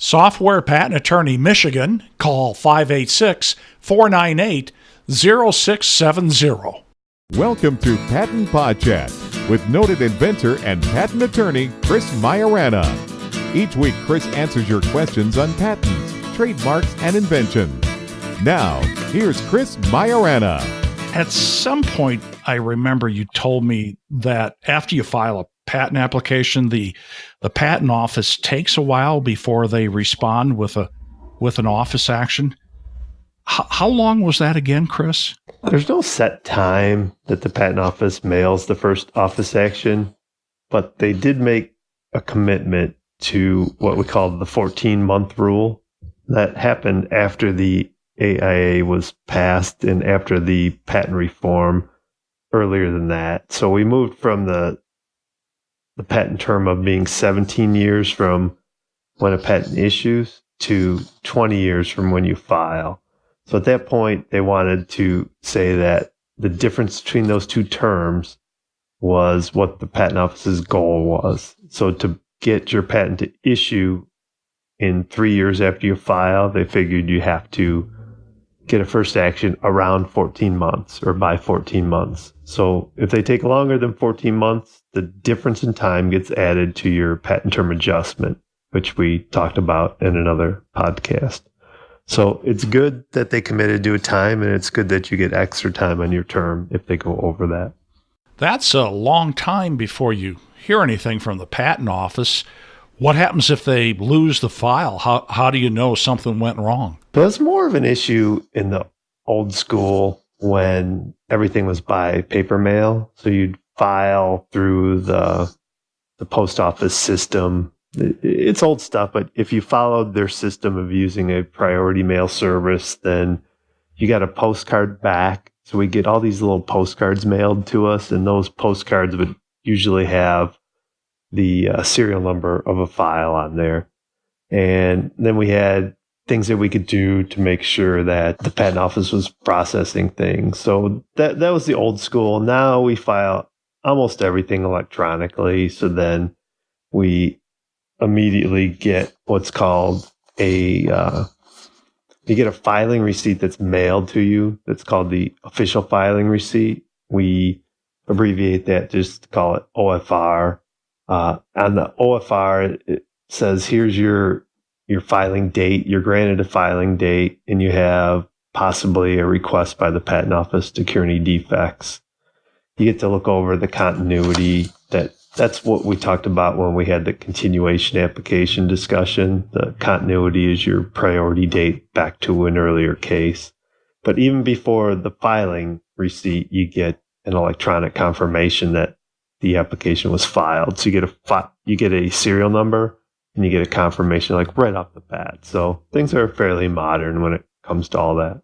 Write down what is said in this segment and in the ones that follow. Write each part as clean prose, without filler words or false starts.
Software Patent Attorney Michigan, call 586-498-0670. Welcome to Patent Podcast with noted inventor and patent attorney Chris Maiorana. Each week, Chris answers your questions on patents, trademarks, and inventions. Now, here's Chris Maiorana. At some point, I remember you told me that after you file a patent application, the patent office takes a while before they respond with an office action. How long was that again, Chris? There's no set time that the patent office mails the first office action, but they did make a commitment to what we call the 14-month rule. That happened after the AIA was passed and after the patent reform earlier than that. So we moved from the patent term of being 17 years from when a patent issues to 20 years from when you file. So at that point, they wanted to say that the difference between those two terms was what the patent office's goal was. So to get your patent to issue in 3 years after you file, they figured you have to get a first action around 14 months or by 14 months. So if they take longer than 14 months, the difference in time gets added to your patent term adjustment, which we talked about in another podcast. So it's good that they committed to a time, and it's good that you get extra time on your term if they go over that. That's a long time before you hear anything from the patent office. What happens if they lose the file? How do you know something went wrong? So it's more of an issue in the old school when everything was by paper mail. So you'd file through the post office system. It's old stuff, but if you followed their system of using a priority mail service, then you got a postcard back. So we get all these little postcards mailed to us, and those postcards would usually have the serial number of a file on there. And then we had things that we could do to make sure that the patent office was processing things. So that was the old school. Now we file almost everything electronically. So then we immediately get what's called you get a filing receipt that's mailed to you. That's called the official filing receipt. We abbreviate that just to call it OFR. On the OFR, it says, here's your filing date. You're granted a filing date, and you have possibly a request by the patent office to cure any defects. You get to look over the continuity. That's what we talked about when we had the continuation application discussion. The continuity is your priority date back to an earlier case. But even before the filing receipt, you get an electronic confirmation that the application was filed. So you get a serial number, and you get a confirmation like right off the bat. So things are fairly modern when it comes to all that.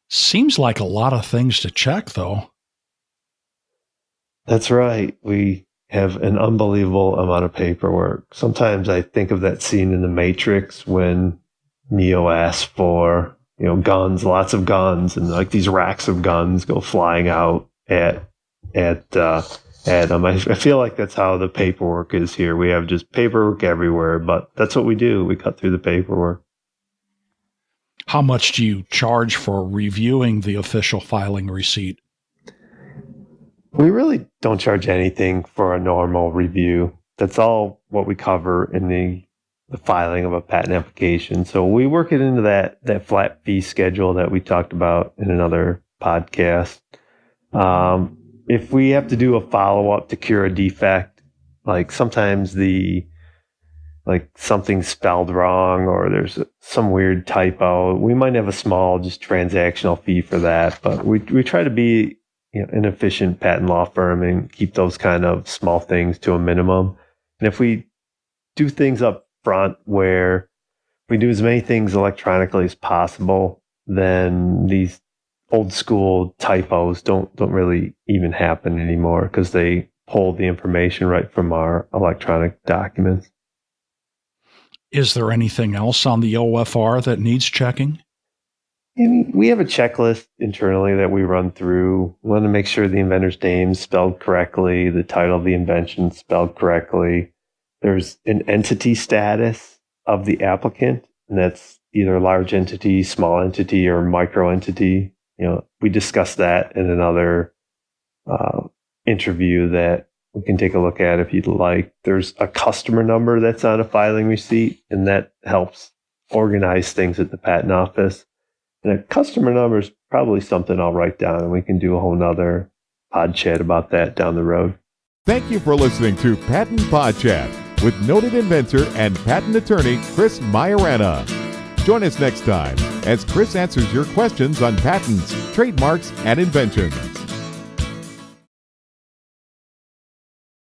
Seems like a lot of things to check, though. That's right. We have an unbelievable amount of paperwork. Sometimes I think of that scene in The Matrix when Neo asks for, guns, lots of guns, and like these racks of guns go flying out at Adam. I feel like that's how the paperwork is here. We have just paperwork everywhere, but that's what we do. We cut through the paperwork. How much do you charge for reviewing the official filing receipt? We really don't charge anything for a normal review. That's all what we cover in the filing of a patent application. So we work it into that flat fee schedule that we talked about in another podcast. If we have to do a follow-up to cure a defect, like sometimes something's spelled wrong or there's some weird typo, we might have a small just transactional fee for that. But we try to be an efficient patent law firm and keep those kind of small things to a minimum. And if we do things up front where we do as many things electronically as possible, then these old school typos don't really even happen anymore because they pull the information right from our electronic documents. Is there anything else on the OFR that needs checking? We have a checklist internally that we run through. We want to make sure the inventor's name is spelled correctly, the title of the invention is spelled correctly. There's an entity status. of the applicant, and that's either large entity, small entity, or micro entity. We discussed that in another interview that we can take a look at if you'd like. There's a customer number that's on a filing receipt, and that helps organize things at the patent office. And a customer number is probably something I'll write down, and we can do a whole nother pod chat about that down the road. Thank you for listening to Patent Pod Chat with noted inventor and patent attorney Chris Maiorana. Join us next time as Chris answers your questions on patents, trademarks, and inventions.